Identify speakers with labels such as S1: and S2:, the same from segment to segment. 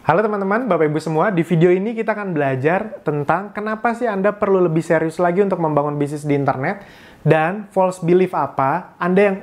S1: Halo teman-teman, Bapak Ibu semua. Di video ini kita akan belajar tentang kenapa sih Anda perlu lebih serius lagi untuk membangun bisnis di internet dan false belief apa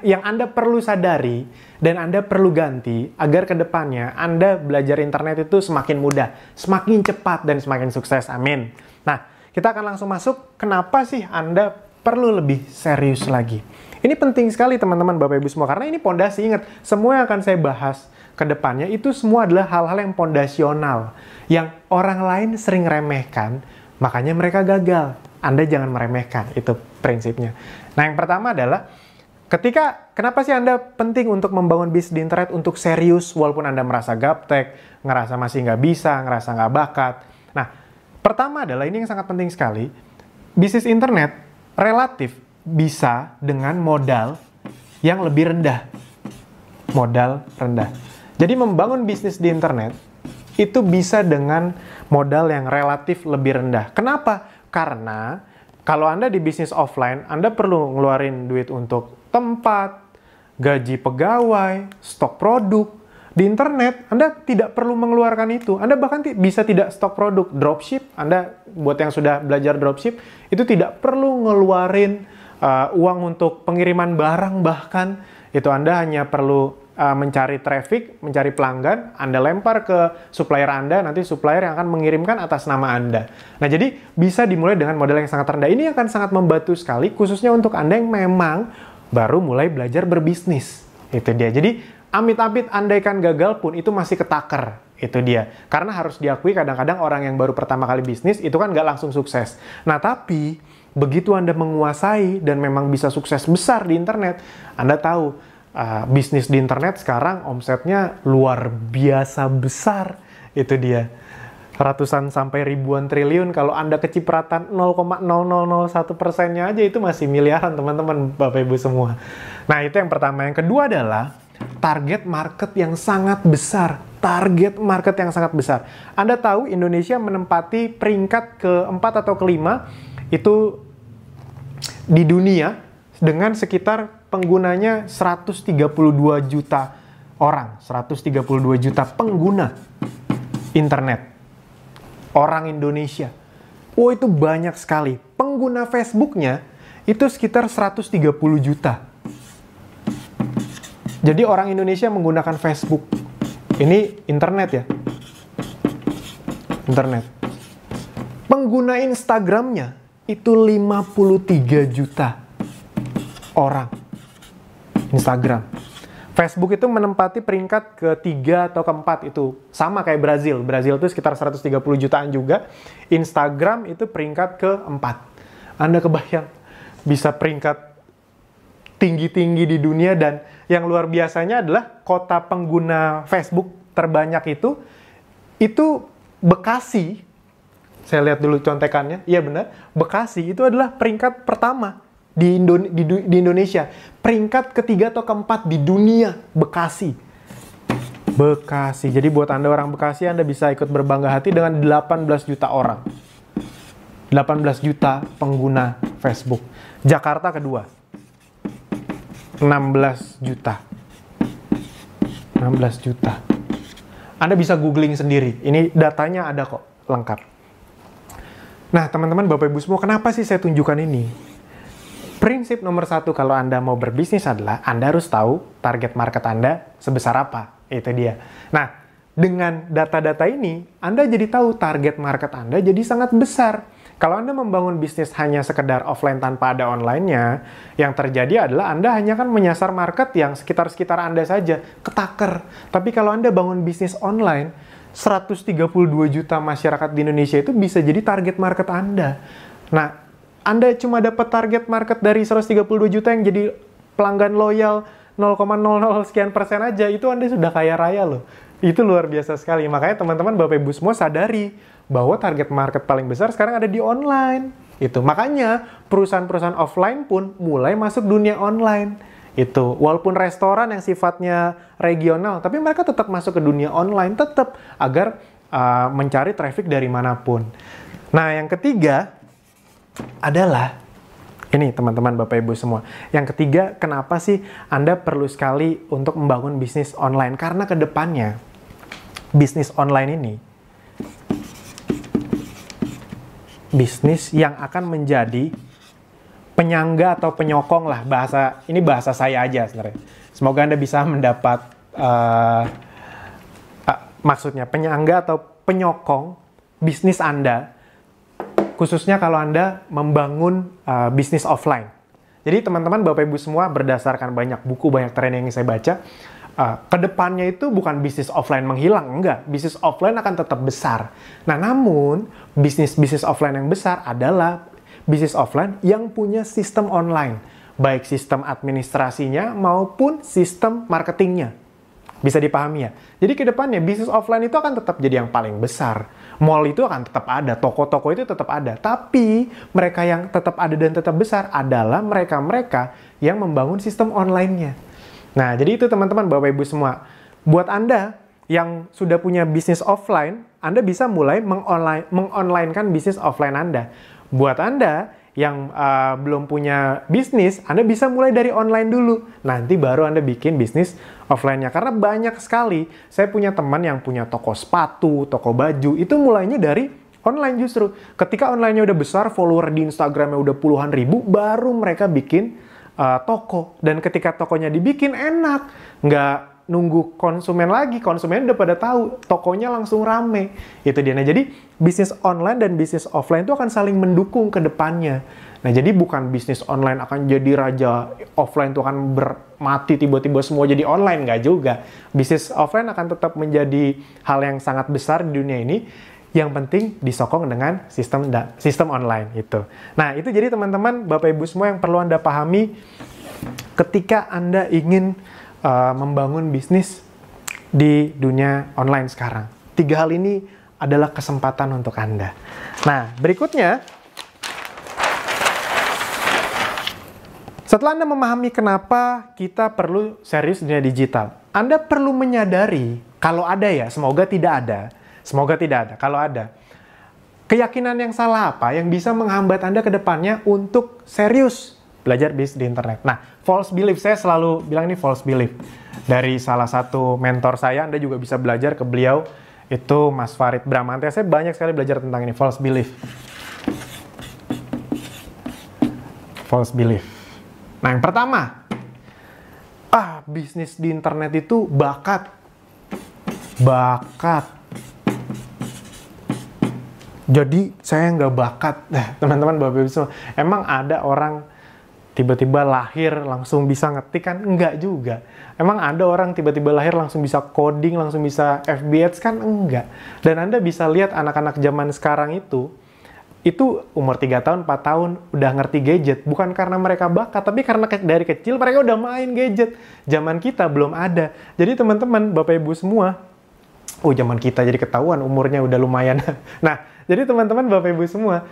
S1: yang Anda perlu sadari dan Anda perlu ganti agar ke depannya Anda belajar internet itu semakin mudah, semakin cepat dan semakin sukses. Amin. Nah, kita akan langsung masuk kenapa sih Anda perlu lebih serius lagi. Ini penting sekali teman-teman Bapak Ibu semua karena ini pondasi. Ingat, semua yang akan saya bahas ke depannya itu semua adalah hal-hal yang pondasional yang orang lain sering remehkan, makanya mereka gagal. Anda jangan meremehkan, itu prinsipnya. Nah, yang pertama adalah kenapa sih Anda penting untuk membangun bisnis di internet untuk serius walaupun Anda merasa gaptek, ngerasa masih nggak bisa, ngerasa nggak bakat. Nah, pertama adalah ini yang sangat penting sekali, bisnis internet relatif bisa dengan modal yang lebih rendah. Modal rendah. Jadi membangun bisnis di internet itu bisa dengan modal yang relatif lebih rendah. Kenapa? Karena kalau Anda di bisnis offline, Anda perlu ngeluarin duit untuk tempat, gaji pegawai, stok produk. Di internet, Anda tidak perlu mengeluarkan itu. Anda bahkan bisa tidak stok produk. Dropship, Anda buat yang sudah belajar dropship, itu tidak perlu ngeluarin uang untuk pengiriman barang bahkan. Itu Anda hanya perlu mencari traffic, mencari pelanggan, Anda lempar ke supplier Anda, nanti supplier yang akan mengirimkan atas nama Anda. Nah, jadi bisa dimulai dengan modal yang sangat rendah. Ini akan sangat membantu sekali, khususnya untuk Anda yang memang baru mulai belajar berbisnis. Itu dia. Jadi, amit-amit andaikan gagal pun, itu masih ketaker. Itu dia. Karena harus diakui kadang-kadang orang yang baru pertama kali bisnis, itu kan nggak langsung sukses. Nah, tapi begitu Anda menguasai dan memang bisa sukses besar di internet, Anda tahu, bisnis di internet sekarang omsetnya luar biasa besar. Itu dia, ratusan sampai ribuan triliun. Kalau Anda kecipratan 0,0001%-nya aja itu masih miliaran teman-teman Bapak Ibu semua. Nah, itu yang pertama. Yang kedua adalah target market yang sangat besar. Target market yang sangat besar. Anda tahu Indonesia menempati peringkat keempat atau kelima itu di dunia dengan sekitar penggunanya 132 juta orang, 132 juta pengguna internet. Orang Indonesia. Oh, itu banyak sekali. Pengguna Facebooknya itu sekitar 130 juta. Jadi orang Indonesia menggunakan Facebook. Ini internet ya. Internet. Pengguna Instagramnya itu 53 juta orang. Instagram. Facebook itu menempati peringkat ketiga atau keempat, itu sama kayak Brazil. Brazil itu sekitar 130 jutaan juga. Instagram itu peringkat keempat. Anda kebayang bisa peringkat tinggi-tinggi di dunia, dan yang luar biasanya adalah kota pengguna Facebook terbanyak itu Bekasi. Saya lihat dulu contekannya. Iya benar, Bekasi itu adalah peringkat pertama di Indonesia. Peringkat ketiga atau keempat di dunia, Bekasi. Bekasi. Jadi buat Anda orang Bekasi, Anda bisa ikut berbangga hati dengan 18 juta orang. 18 juta pengguna Facebook. Jakarta kedua. 16 juta. 16 juta. Anda bisa googling sendiri. Ini datanya ada kok, lengkap. Nah, teman-teman Bapak Ibu semua, kenapa sih saya tunjukkan ini? Prinsip nomor satu kalau Anda mau berbisnis adalah Anda harus tahu target market Anda sebesar apa. Itu dia. Nah, dengan data-data ini, Anda jadi tahu target market Anda jadi sangat besar. Kalau Anda membangun bisnis hanya sekedar offline tanpa ada online-nya, yang terjadi adalah Anda hanya kan menyasar market yang sekitar-sekitar Anda saja, ketaker. Tapi kalau Anda bangun bisnis online, 132 juta masyarakat di Indonesia itu bisa jadi target market Anda. Nah, Anda cuma dapat target market dari 132 juta yang jadi pelanggan loyal 0,00 sekian persen aja, itu Anda sudah kaya raya loh. Itu luar biasa sekali. Makanya teman-teman Bapak Ibu semua sadari bahwa target market paling besar sekarang ada di online. Itu makanya perusahaan-perusahaan offline pun mulai masuk dunia online. Itu walaupun restoran yang sifatnya regional, tapi mereka tetap masuk ke dunia online, tetap agar mencari traffic dari manapun. Nah, yang ketiga adalah ini teman-teman Bapak Ibu semua. Yang ketiga, kenapa sih Anda perlu sekali untuk membangun bisnis online? Karena ke depannya bisnis online ini, bisnis yang akan menjadi penyangga atau penyokong lah, ini bahasa saya aja sebenarnya. Semoga Anda bisa mendapat maksudnya penyangga atau penyokong bisnis Anda, khususnya kalau Anda membangun bisnis offline. Jadi teman-teman, Bapak Ibu semua, berdasarkan banyak buku, banyak training yang saya baca, kedepannya itu bukan bisnis offline menghilang, enggak. Bisnis offline akan tetap besar. Nah, namun bisnis offline yang besar adalah bisnis offline yang punya sistem online, baik sistem administrasinya maupun sistem marketingnya. Bisa dipahami ya? Jadi kedepannya bisnis offline itu akan tetap jadi yang paling besar. Mall itu akan tetap ada, toko-toko itu tetap ada. Tapi mereka yang tetap ada dan tetap besar adalah mereka-mereka yang membangun sistem online-nya. Nah, jadi itu teman-teman, Bapak Ibu semua. Buat Anda yang sudah punya bisnis offline, Anda bisa mulai mengonlinekan bisnis offline Anda. Buat Anda yang belum punya bisnis, Anda bisa mulai dari online dulu. Nanti baru Anda bikin bisnis offline-nya. Karena banyak sekali, saya punya teman yang punya toko sepatu, toko baju, itu mulainya dari online justru. Ketika online-nya udah besar, follower di Instagram-nya udah puluhan ribu, baru mereka bikin toko. Dan ketika tokonya dibikin, enak. Nggak nunggu konsumen lagi, konsumen udah pada tahu, tokonya langsung rame. Itu dia. Nah, jadi bisnis online dan bisnis offline itu akan saling mendukung ke depannya. Nah, jadi bukan bisnis online akan jadi raja, offline itu akan mati tiba-tiba semua jadi online, nggak juga. Bisnis offline akan tetap menjadi hal yang sangat besar di dunia ini. Yang penting disokong dengan sistem online itu. Nah, itu jadi teman-teman, Bapak Ibu semua yang perlu Anda pahami ketika Anda ingin membangun bisnis di dunia online sekarang. 3 hal ini adalah kesempatan untuk Anda. Nah, berikutnya, setelah Anda memahami kenapa kita perlu serius dunia digital, Anda perlu menyadari, kalau ada ya, semoga tidak ada, kalau ada, keyakinan yang salah apa yang bisa menghambat Anda ke depannya untuk serius belajar bisnis di internet. Nah, false belief, saya selalu bilang ini false belief. Dari salah satu mentor saya, Anda juga bisa belajar ke beliau, itu Mas Farid Bramante. Saya banyak sekali belajar tentang ini, false belief. False belief. Nah, yang pertama, bisnis di internet itu bakat. Jadi, saya nggak bakat. Nah, teman-teman, Bapak Ibu semua, emang ada orang tiba-tiba lahir langsung bisa ngetik kan? Enggak juga. Emang ada orang tiba-tiba lahir langsung bisa coding, langsung bisa FB Ads kan? Enggak. Dan Anda bisa lihat anak-anak zaman sekarang itu umur 3 tahun, 4 tahun udah ngerti gadget. Bukan karena mereka bakat, tapi karena dari kecil mereka udah main gadget. Zaman kita belum ada. Jadi teman-teman, Bapak Ibu semua, zaman kita jadi ketahuan umurnya udah lumayan. Nah, jadi teman-teman, Bapak Ibu semua,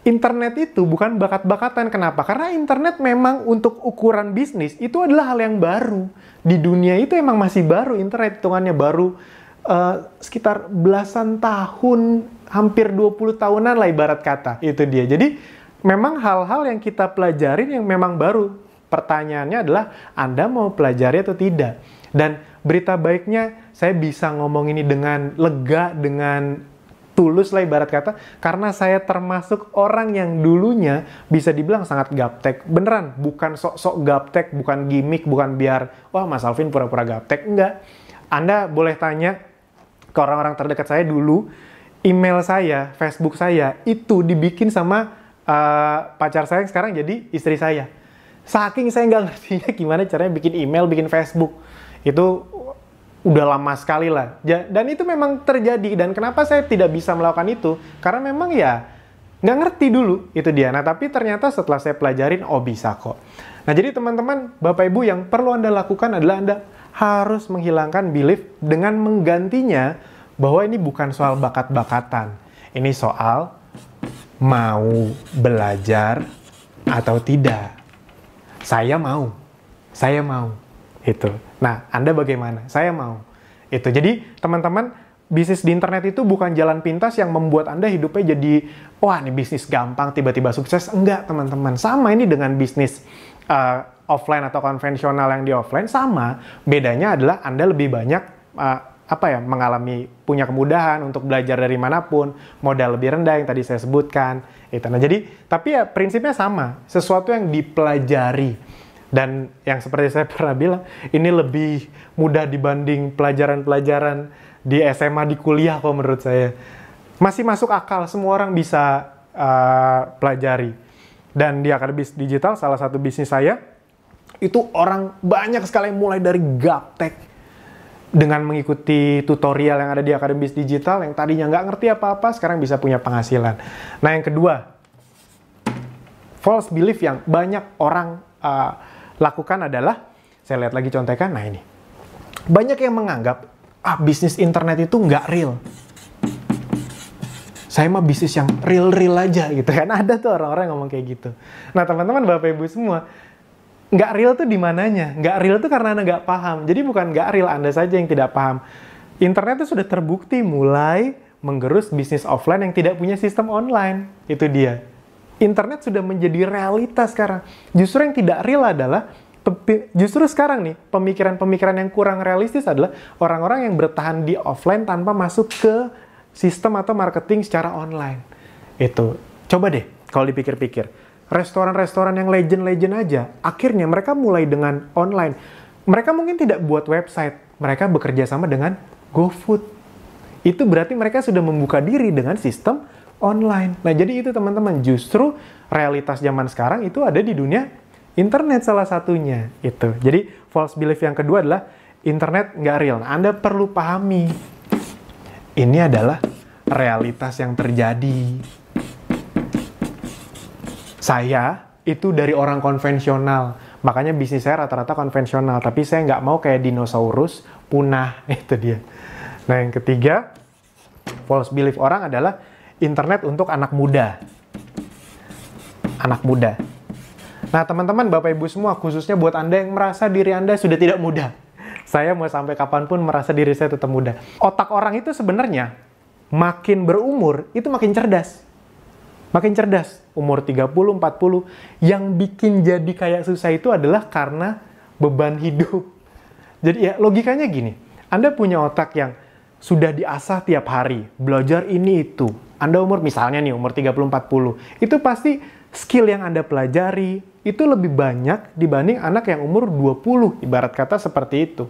S1: internet itu bukan bakat-bakatan. Kenapa? Karena internet memang untuk ukuran bisnis itu adalah hal yang baru. Di dunia itu emang masih baru, internet hitungannya baru sekitar belasan tahun, hampir 20 tahunan lah ibarat kata. Itu dia. Jadi memang hal-hal yang kita pelajarin yang memang baru. Pertanyaannya adalah Anda mau pelajari atau tidak. Dan berita baiknya saya bisa ngomong ini dengan lega, dengan tulus lah ibarat kata, karena saya termasuk orang yang dulunya bisa dibilang sangat gaptek. Beneran, bukan sok-sok gaptek, bukan gimmick, bukan biar, wah Mas Alvin pura-pura gaptek. Enggak. Anda boleh tanya ke orang-orang terdekat saya dulu, email saya, Facebook saya, itu dibikin sama pacar saya yang sekarang jadi istri saya. Saking saya nggak ngertinya gimana caranya bikin email, bikin Facebook. Itu udah lama sekali lah. Dan itu memang terjadi. Dan kenapa saya tidak bisa melakukan itu? Karena memang ya nggak ngerti dulu. Itu dia. Nah, tapi ternyata setelah saya pelajarin, bisa kok. Nah, jadi teman-teman, Bapak Ibu, yang perlu Anda lakukan adalah Anda harus menghilangkan belief dengan menggantinya bahwa ini bukan soal bakat-bakatan. Ini soal mau belajar atau tidak. Saya mau. Itu. Nah, Anda bagaimana? Saya mau. Itu. Jadi, teman-teman, bisnis di internet itu bukan jalan pintas yang membuat Anda hidupnya jadi, wah, ini bisnis gampang, tiba-tiba sukses. Enggak, teman-teman. Sama ini dengan bisnis offline atau konvensional yang di offline, sama. Bedanya adalah Anda lebih banyak punya kemudahan untuk belajar dari manapun, modal lebih rendah yang tadi saya sebutkan. Itu. Nah, jadi tapi ya prinsipnya sama, sesuatu yang dipelajari. Dan yang seperti saya pernah bilang, ini lebih mudah dibanding pelajaran-pelajaran di SMA, di kuliah kok menurut saya. Masih masuk akal, semua orang bisa pelajari. Dan di Akademi Digital, salah satu bisnis saya, itu orang banyak sekali mulai dari gaptek dengan mengikuti tutorial yang ada di Akademi Digital yang tadinya nggak ngerti apa-apa, sekarang bisa punya penghasilan. Nah, yang kedua, false belief yang banyak orang lakukan adalah, saya lihat lagi contekan, nah ini. Banyak yang menganggap, bisnis internet itu nggak real. Saya mah bisnis yang real-real aja gitu kan. Ada tuh orang-orang yang ngomong kayak gitu. Nah, teman-teman, Bapak Ibu semua, nggak real tuh di mananya? Nggak real tuh karena Anda nggak paham. Jadi bukan nggak real, Anda saja yang tidak paham. Internet itu sudah terbukti mulai menggerus bisnis offline yang tidak punya sistem online. Itu dia. Internet sudah menjadi realitas sekarang. Justru yang tidak real adalah, justru sekarang nih, pemikiran-pemikiran yang kurang realistis adalah orang-orang yang bertahan di offline tanpa masuk ke sistem atau marketing secara online. Itu. Coba deh, kalau dipikir-pikir. Restoran-restoran yang legend-legend aja, akhirnya mereka mulai dengan online. Mereka mungkin tidak buat website, mereka bekerja sama dengan GoFood. Itu berarti mereka sudah membuka diri dengan sistem online. Nah, jadi itu teman-teman, justru realitas zaman sekarang itu ada di dunia internet salah satunya. Itu. Jadi, false belief yang kedua adalah internet nggak real. Nah, Anda perlu pahami, ini adalah realitas yang terjadi. Saya itu dari orang konvensional, makanya bisnis saya rata-rata konvensional, tapi saya nggak mau kayak dinosaurus punah, itu dia. Nah, yang ketiga, false belief orang adalah internet untuk anak muda. Anak muda. Nah, teman-teman, Bapak Ibu semua, khususnya buat Anda yang merasa diri Anda sudah tidak muda. Saya mau sampai kapanpun merasa diri saya tetap muda. Otak orang itu sebenarnya makin berumur, itu makin cerdas. Makin cerdas, umur 30, 40, yang bikin jadi kayak susah itu adalah karena beban hidup. Jadi ya logikanya gini, Anda punya otak yang sudah diasah tiap hari, belajar ini itu. Anda misalnya nih umur 30, 40, itu pasti skill yang Anda pelajari itu lebih banyak dibanding anak yang umur 20, ibarat kata seperti itu.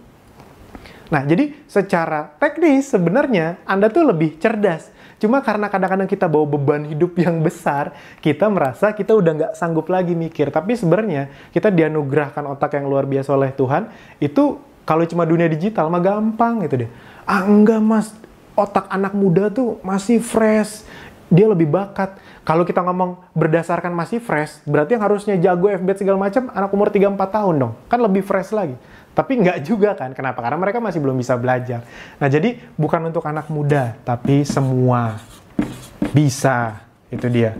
S1: Nah, jadi secara teknis sebenarnya Anda tuh lebih cerdas. Cuma karena kadang-kadang kita bawa beban hidup yang besar, kita merasa kita udah nggak sanggup lagi mikir. Tapi sebenarnya kita dianugerahkan otak yang luar biasa oleh Tuhan, itu kalau cuma dunia digital mah gampang gitu deh. Enggak mas, otak anak muda tuh masih fresh, dia lebih bakat. Kalau kita ngomong berdasarkan masih fresh, berarti yang harusnya jago FB segala macam, anak umur 3-4 tahun dong. Kan lebih fresh lagi. Tapi nggak juga kan, kenapa? Karena mereka masih belum bisa belajar. Nah, jadi bukan untuk anak muda, tapi semua bisa. Itu dia.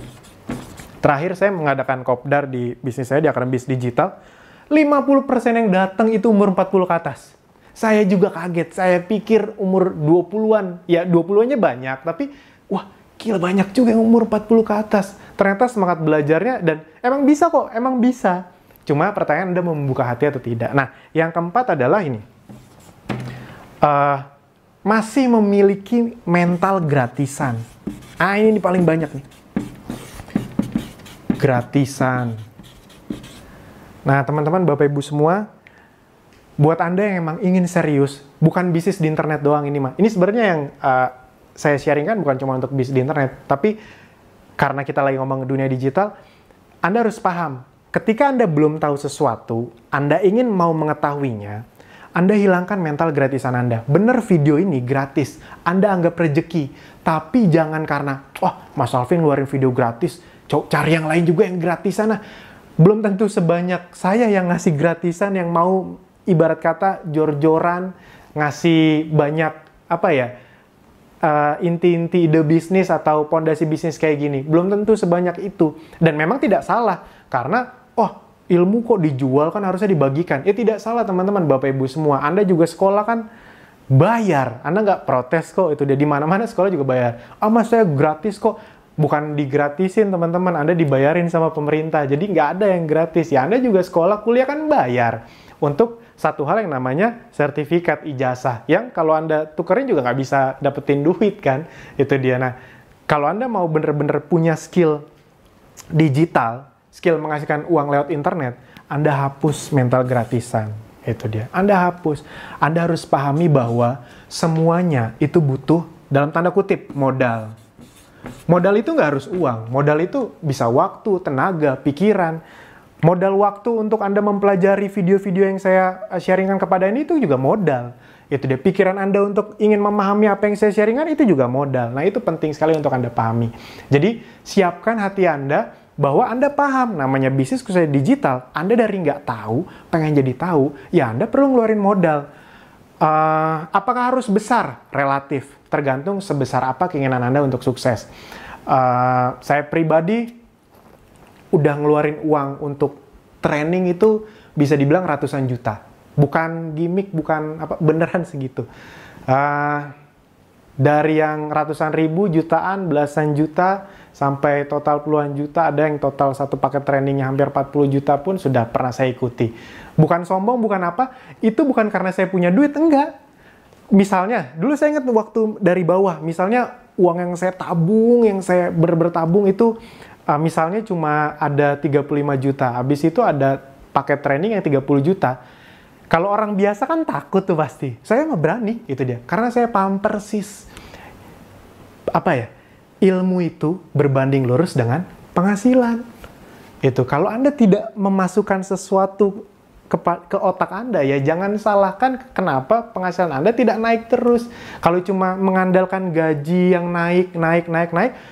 S1: Terakhir saya mengadakan kopdar di bisnis saya, di Akademi Digital. 50% yang datang itu umur 40 ke atas. Saya juga kaget, saya pikir umur 20-an. Ya, 20-annya banyak, tapi wah, gila banyak juga yang umur 40 ke atas. Ternyata semangat belajarnya, dan emang bisa kok, emang bisa. Cuma pertanyaan Anda mau membuka hati atau tidak. Nah, yang keempat adalah ini. Masih memiliki mental gratisan. Ini paling banyak nih. Gratisan. Nah, teman-teman, Bapak Ibu semua, buat Anda yang emang ingin serius, bukan bisnis di internet doang ini mah. Ini sebenarnya yang saya sharingkan bukan cuma untuk bisnis di internet, tapi karena kita lagi ngomong dunia digital, Anda harus paham. Ketika Anda belum tahu sesuatu, Anda ingin mau mengetahuinya, Anda hilangkan mental gratisan Anda. Bener video ini gratis, Anda anggap rezeki. Tapi jangan karena, Mas Alvin ngeluarin video gratis, cari yang lain juga yang gratisan. Belum tentu sebanyak saya yang ngasih gratisan, yang mau ibarat kata jor-joran, ngasih banyak, inti-inti ide bisnis atau pondasi bisnis kayak gini. Belum tentu sebanyak itu. Dan memang tidak salah, karena ilmu kok dijual kan harusnya dibagikan. Ya tidak salah teman-teman, Bapak Ibu semua. Anda juga sekolah kan bayar. Anda nggak protes kok, itu dia di mana-mana sekolah juga bayar. Mas saya gratis kok. Bukan digratisin teman-teman, Anda dibayarin sama pemerintah. Jadi nggak ada yang gratis. Ya Anda juga sekolah, kuliah kan bayar untuk satu hal yang namanya sertifikat ijazah, yang kalau Anda tukerin juga nggak bisa dapetin duit kan, itu dia. Nah, kalau Anda mau bener-bener punya skill digital, skill menghasilkan uang lewat internet, Anda hapus mental gratisan. Itu dia. Anda hapus. Anda harus pahami bahwa semuanya itu butuh, dalam tanda kutip, modal. Modal itu nggak harus uang. Modal itu bisa waktu, tenaga, pikiran. Modal waktu untuk Anda mempelajari video-video yang saya sharingkan kepada ini itu juga modal. Itu dia. Pikiran Anda untuk ingin memahami apa yang saya sharingkan itu juga modal. Nah, itu penting sekali untuk Anda pahami. Jadi, siapkan hati Anda bahwa Anda paham namanya bisnis khususnya digital. Anda dari nggak tahu, pengen jadi tahu, ya Anda perlu ngeluarin modal. Apakah harus besar? Relatif. Tergantung sebesar apa keinginan Anda untuk sukses. Saya pribadi udah ngeluarin uang untuk training itu bisa dibilang ratusan juta. Bukan gimmick, bukan apa, beneran segitu. Dari yang ratusan ribu, jutaan, belasan juta, sampai total puluhan juta, ada yang total satu paket trainingnya hampir 40 juta pun sudah pernah saya ikuti. Bukan sombong, bukan apa, itu bukan karena saya punya duit, enggak. Misalnya, dulu saya ingat waktu dari bawah, misalnya uang yang saya tabung, yang saya bertabung itu, misalnya cuma ada 35 juta, habis itu ada paket training yang 30 juta. Kalau orang biasa kan takut tuh pasti, saya nggak berani, itu dia. Karena saya paham persis, ilmu itu berbanding lurus dengan penghasilan. Itu, kalau Anda tidak memasukkan sesuatu ke otak Anda, ya jangan salahkan kenapa penghasilan Anda tidak naik terus. Kalau cuma mengandalkan gaji yang naik,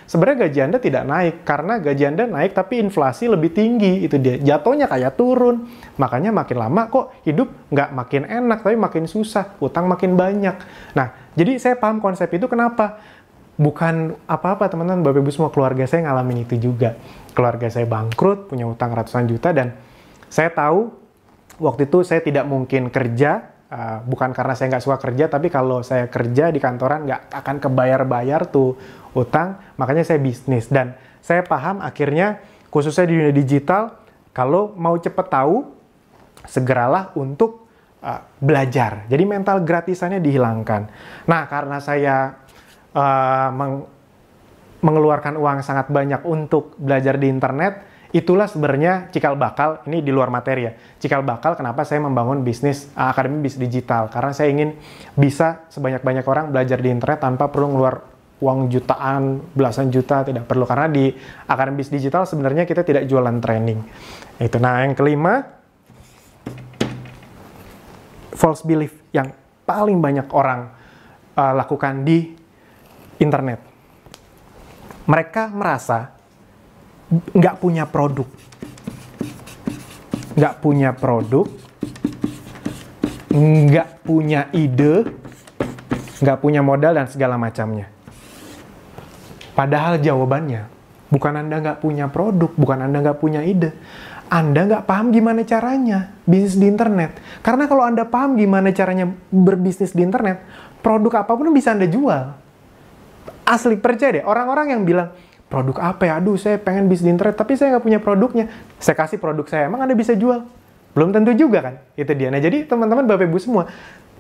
S1: sebenarnya gaji Anda tidak naik, karena gaji Anda naik tapi inflasi lebih tinggi, itu dia. Jatuhnya kayak turun. Makanya makin lama kok hidup nggak makin enak, tapi makin susah, utang makin banyak. Nah, jadi saya paham konsep itu kenapa. Bukan apa-apa teman-teman, Bapak Ibu semua, keluarga saya ngalamin itu juga. Keluarga saya bangkrut, punya utang ratusan juta, dan saya tahu waktu itu saya tidak mungkin kerja, bukan karena saya nggak suka kerja, tapi kalau saya kerja di kantoran nggak akan kebayar-bayar tuh utang, makanya saya bisnis. Dan saya paham akhirnya, khususnya di dunia digital, kalau mau cepet tahu, segeralah untuk belajar. Jadi mental gratisannya dihilangkan. Nah, karena saya mengeluarkan uang sangat banyak untuk belajar di internet, itulah sebenarnya cikal bakal, ini di luar materi ya, cikal bakal kenapa saya membangun bisnis, akademi bisnis digital, karena saya ingin bisa sebanyak-banyak orang belajar di internet tanpa perlu ngeluar uang jutaan, belasan juta, tidak perlu, karena di akademi bisnis digital sebenarnya kita tidak jualan training. Itu. Nah, yang kelima, false belief yang paling banyak orang lakukan di internet. Mereka merasa nggak punya produk, nggak punya ide, nggak punya modal, dan segala macamnya. Padahal jawabannya, bukan Anda nggak punya produk, bukan Anda nggak punya ide. Anda nggak paham gimana caranya bisnis di internet. Karena kalau Anda paham gimana caranya berbisnis di internet, produk apapun bisa Anda jual. Asli, percaya deh, orang-orang yang bilang, produk apa ya? Aduh, saya pengen bisnis di internet, tapi saya nggak punya produknya. Saya kasih produk saya, emang Anda bisa jual? Belum tentu juga kan? Itu dia. Nah, jadi teman-teman, Bapak Ibu semua,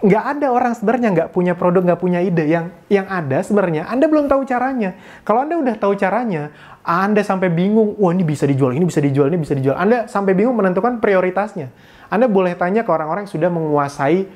S1: nggak ada orang sebenarnya nggak punya produk, nggak punya ide. Yang ada sebenarnya, Anda belum tahu caranya. Kalau Anda udah tahu caranya, Anda sampai bingung, wah ini bisa dijual, ini bisa dijual, ini bisa dijual. Anda sampai bingung menentukan prioritasnya. Anda boleh tanya ke orang-orang yang sudah menguasai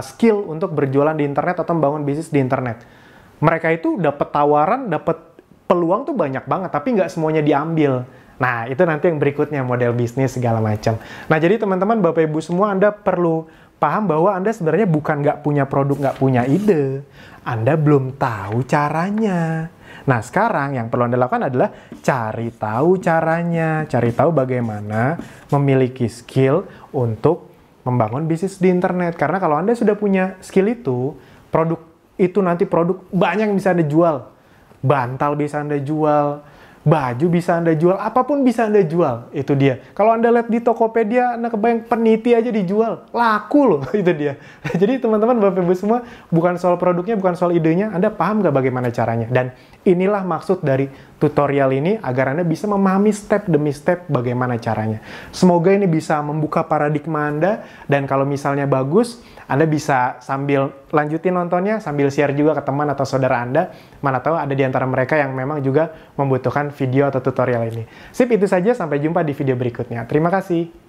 S1: skill untuk berjualan di internet atau membangun bisnis di internet. Mereka itu dapat tawaran, dapat peluang tuh banyak banget, tapi nggak semuanya diambil. Nah, itu nanti yang berikutnya, model bisnis segala macam. Nah, jadi teman-teman, Bapak Ibu semua, Anda perlu paham bahwa Anda sebenarnya bukan nggak punya produk, nggak punya ide. Anda belum tahu caranya. Nah, sekarang yang perlu Anda lakukan adalah cari tahu caranya, cari tahu bagaimana memiliki skill untuk membangun bisnis di internet. Karena kalau Anda sudah punya skill itu, produk itu nanti produk banyak yang bisa Anda jual. Bantal bisa Anda jual, Baju bisa Anda jual, apapun bisa Anda jual. Itu dia. Kalau Anda lihat di Tokopedia, Anda kebayang peniti aja dijual. Laku loh, itu dia. Jadi teman-teman, Bapak Ibu semua, bukan soal produknya, bukan soal idenya, Anda paham nggak bagaimana caranya? Dan inilah maksud dari tutorial ini, agar Anda bisa memahami step demi step bagaimana caranya. Semoga ini bisa membuka paradigma Anda, dan kalau misalnya bagus, Anda bisa sambil lanjutin nontonnya, sambil share juga ke teman atau saudara Anda. Mana tahu ada di antara mereka yang memang juga membutuhkan video atau tutorial ini. Sip, itu saja. Sampai jumpa di video berikutnya. Terima kasih.